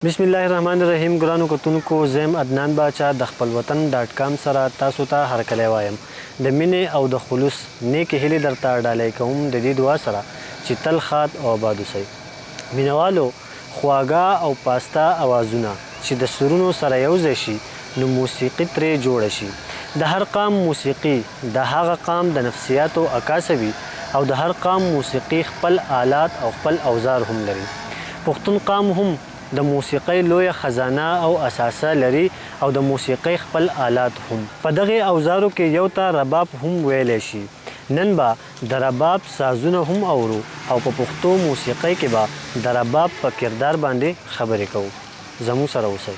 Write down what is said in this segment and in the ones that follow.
بسم الله الرحمن الرحیم. ګرانو کتونکو، زم عدنان باچا د خپل وطن .com سره تاسو ته هرکلی وایم. د مینې او د خلوص نیکې هیلې درته ډالۍ کوم د دې دعا سره چې تل ښاد او آباد اوسئ. مینوالو، خواږه او پاسته اوازونه چې د سرونو سره یوځای شي نو موسیقي ترې جوړه شي. د هر قام موسیقي د هغه قام د نفسیاتو عکاسه وي او د هر قام موسیقي خپل آلات او خپل اوزار هم لري. پښتون قام هم د موسیقۍ لویه خزانه او اساسه لري او د موسیقۍ خپل آلات هم. په دغه اوزارو کې یو ته رباب هم ویلی شي. نن به د رباب سازونه هم اورو او په پښتو موسیقۍ کې به د رباب په کردار باندې خبرې کوو. زموږ سره اوسئ.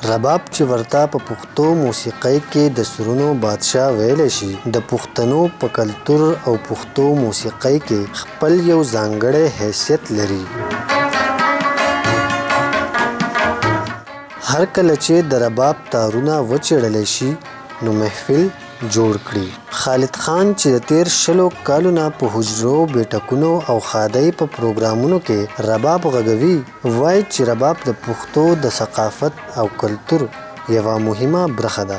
رباب چې ورته په پښتو موسیقۍ کې د سرونو بادشاه ویلی شي، د پښتنو په کلتور او پښتو موسیقۍ کې خپل یو ځانګړی حیثیت لري. هر کله چې د رباب تارونه وچېړلی شي نو محفل جوړ کړي. خالد خان چې د تیر 20 کالو نه په حجرو، بیټکونو او خادۍ په پروګرامونو کې رباب غږوي، وایي چې رباب د پښتو د ثقافت او کلتور یوه مهمه برخه ده.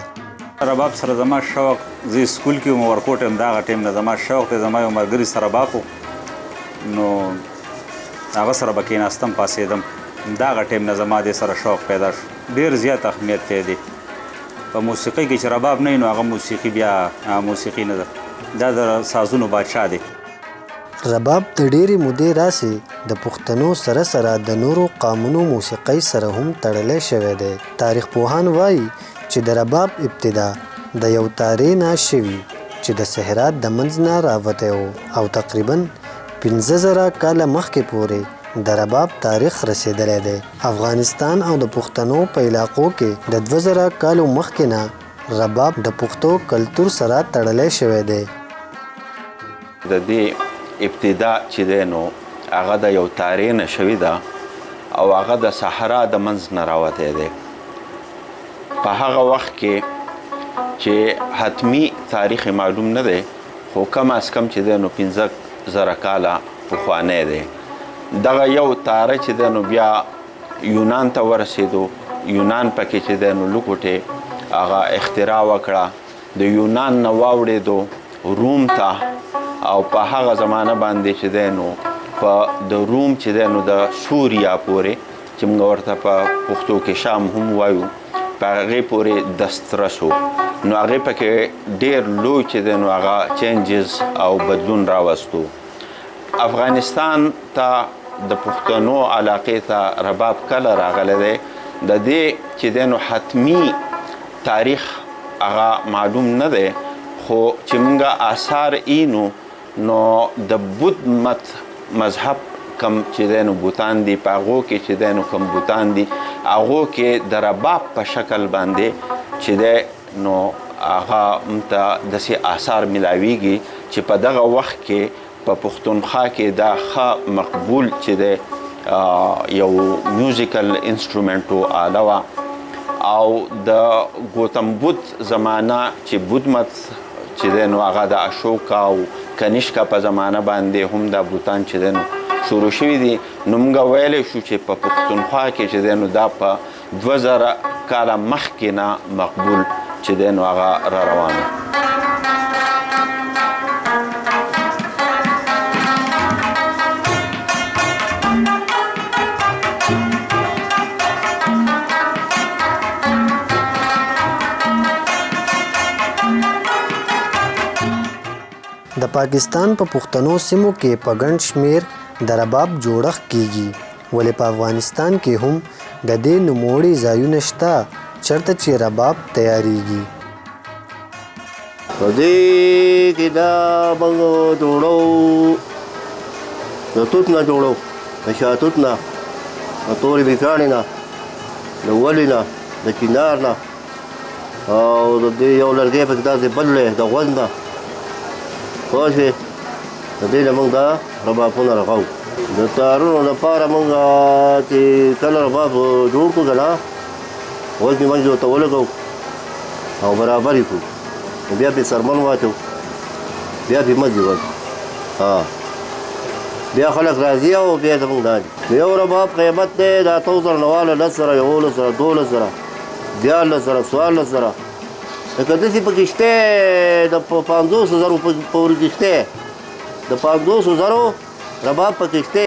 رباب سره زما شوق، زه سکول کې وم ورکوټ یم، دغه ټیم نه زما شوق دی. زما یو ملګري سره رباب و نو هغه سره به کېناستم پاسېدم. دغه ټیم نه زما دې سره شوق پیدا شو. ډېر زیات اهمیت ته دی په موسیقۍ کې چې رباب نه وي نو هغه موسیقي بیا موسیقي نه ده، دا د سازونو بادشاه دی. رباب د ډېرې مودې راسې د پښتنو سره سره د نورو قامونو موسیقۍ سره هم تړلی شوی دی. تاریخ پوهان وایي چې د رباب ابتدا د یو تارې نه شوي چې د صحرا د منځ نه راوتی و او تقریبا 15,000 کاله مخکې پورې د رباب تاریخ رسیدلی دی. افغانستان او د پښتنو په علاقو کې د 2000 کالو مخکې نه رباب د پښتو کلتور سره تړلی شوی دی. د دې ابتدا چې دی نو هغه د یو تارې نه شوي ده او هغه د صحرا د منځ نه راوتی دی. په هغه وخت کې چې حتمی تاریخ معلوم نه دی، خو کم از کم چې دی نو 15,000 کاله پخوانی دی. دغه یو تاره چې دی نو بیا یونان ته ورسېدو. یونان پکې چې دی نو لوکوټې هغه اختراع وکړه، د یونان نه واوړېدو روم ته او په هغه زمانه باندې چې دی نو په د روم چې دی نو د سوریا پورې چې موږ ورته په پښتو کې شام هم وایو، په هغې پورې دسترس و. نو هغې پکې ډېر لوی چې دی نو هغه چینجز او بدلون راوستو. افغانستان ته د پښتنو علاقې ته رباب کله راغلی دی د دې چې دی نو حتمی تاریخ هغه معلوم نه دی، خو چې موږ آثار اینو نو د بود مت مذهب کم چې دی نو بوتان دي، په هغو کې چې دی نو کم بوتان دي هغو کې د رباب په شکل باندې چې دی نو هغه ته داسې آثار ملاویږي چې په دغه وخت کې په پښتونخوا کې دا ښه مقبول چې دی یو میوزیکل انسټرومنټ و آله وه. او د ګوتم بدھ زمانه چې بود مت چې دی نو هغه د اشوکا او کنیشکا په زمانه باندې هم دا بوتان چې دی نو شروع شوي دي. نو موږ ویلی شو چې په پښتونخوا کې چې دی نو دا په 2000 کاله مخکې نه مقبول چې دی نو هغه را روان و. د پاکستان په پښتنو سیمو کې په ګڼ شمیر د رباب جوړښت کیږي، ولې په افغانستان کې هم د دې نوموړي ځایونه شته چېرته چې رباب تیاریږي. په دې کې دا موږ جوړو د توت نه جوړو د شاتوت نه د تورې بیکاڼې نه د ولې نه د چنار نه او د دې یو لرګی پکې داسې بل دی د غوږ نه پوه شوې د دې نه موږ دا ربابونه رغو د تارونو لپاره موږ چې کله رباب جوړ کړو که نه غوږ مې منځ ورته ولګو او برابر یې کړو بیا پې سرمن واچو بیا پې مزې ورکړو بیا خلک راځي او بیا زموږ دا دي د یو رباب قیمت دی د 8000 نه واله 10 زره 11 زره 12 زره 14 زره 14 زره لکه داسې پکې شته د 500 زرو پورې کې شته د 500 زرو رباب پکې شته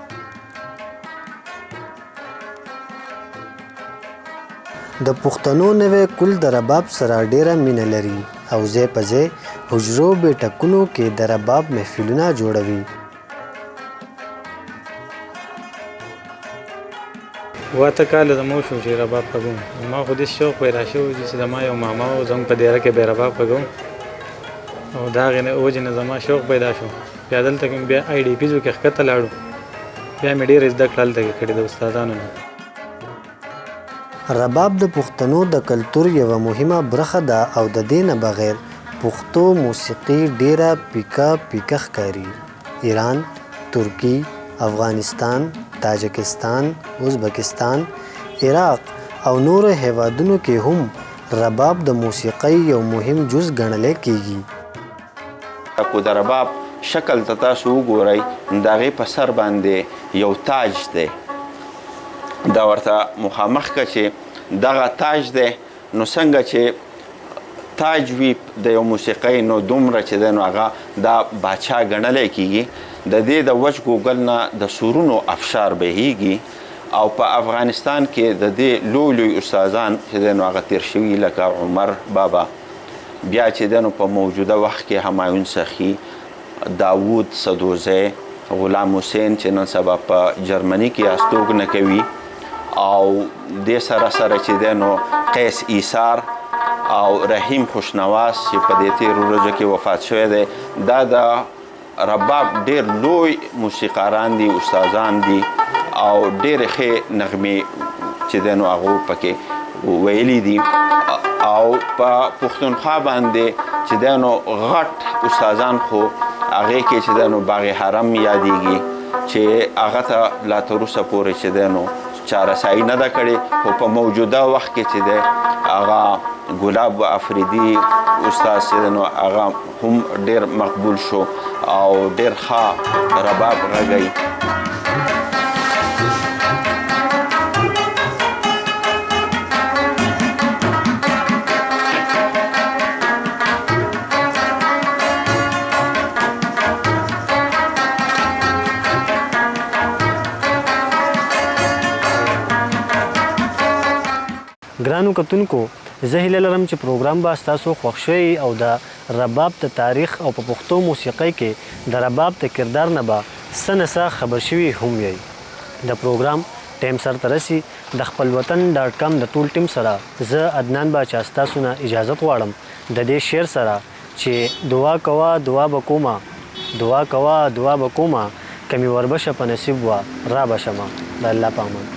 د پښتنو نوی کل د رباب سره ډیره مینه لري او ځای په ځای حجرو بیټکونو کې د رباب محفلونه جوړوي. واته کاله زموږ شو چې رباب کوم ما خو دې شوق پیدا شو چې زما یو ماما او زموږ په دیره کې به رباب کوم او دا غنه اوج نه زما شوق پیدا شو بیا دلته کوم بیا آی ډی پیزو کې ښکته لاړو بیا مې ډېر زده کړل ته کړي د استادانو نه. رباب د پښتنو د کلتور یوه مهمه برخه ده او د دې نه بغیر پښتو موسیقي ډیره پیکه ښکاري. ایران، ترکی، افغانستان، تاجکستان، ازبکستان، عراق او نورو هیوادونو کې هم رباب د موسیقۍ یو مهم جز ګڼل کیږي. کو د رباب شکل ته تاسو وګورئ د هغې په سر باندې یو تاج دی دا ورته مخامخ که چې دغه تاج دی نو څنګه چې تاج وي د یو موسیقۍ نو دومره چې دی نو هغه دا باچا ګڼلی کیږي. د دې د وچ ګوګل نه د سورونو افشار بهیږي او په افغانستان کې د دې لوی استادان چې دی نو هغه تیر شوي لکه عمر بابا بیا چې دی نو په موجوده وخت کې همایون سخي، داوود سدوزی، غلام حسین چې نن سبا په جرمني کې استوګنه کوي او دې سره چې دی نو قیس ایثار او رحیم خوشنواس چې په دې تیرو ورځو کې وفات شوی دی دا د رباب ډېر لوی موسیقاران دي استادان دي او ډېرې ښې نغمې چې دی نو هغو پکې ویلي دي او په پښتونخوا باندې چې دی نو غټ استادان خو هغې کې چې دی نو باغ حرم یادیږي چې هغه ته لا تر اوسه پورې چې دی نو چارسایي نه ده کړې خو په موجوده وخت کې چې دی هغه ګلاب افریدي استاد چې دی نو هغه هم ډېر مقبول شو او ډېر ښه رباب غږوي. ګرانو کتونکو زه هیله لرم چې پروګرام به ستاسو خوښ شوی او د رباب د تاریخ او په پښتو موسیقۍ کې د رباب د کردار نه به څه نه څه خبر شوي هم یئ. د پروګرام ټیم سرته رسي د خپل وطن .com د ټول ټیم سره زه عدنان باچا ستاسو نه اجازت غواړم د دې شعر سره چې دعا کوه دعا به کومه دعا کوه دعا به کومه که مې وربشه په نصیب وه را به شمه. د الله په امان.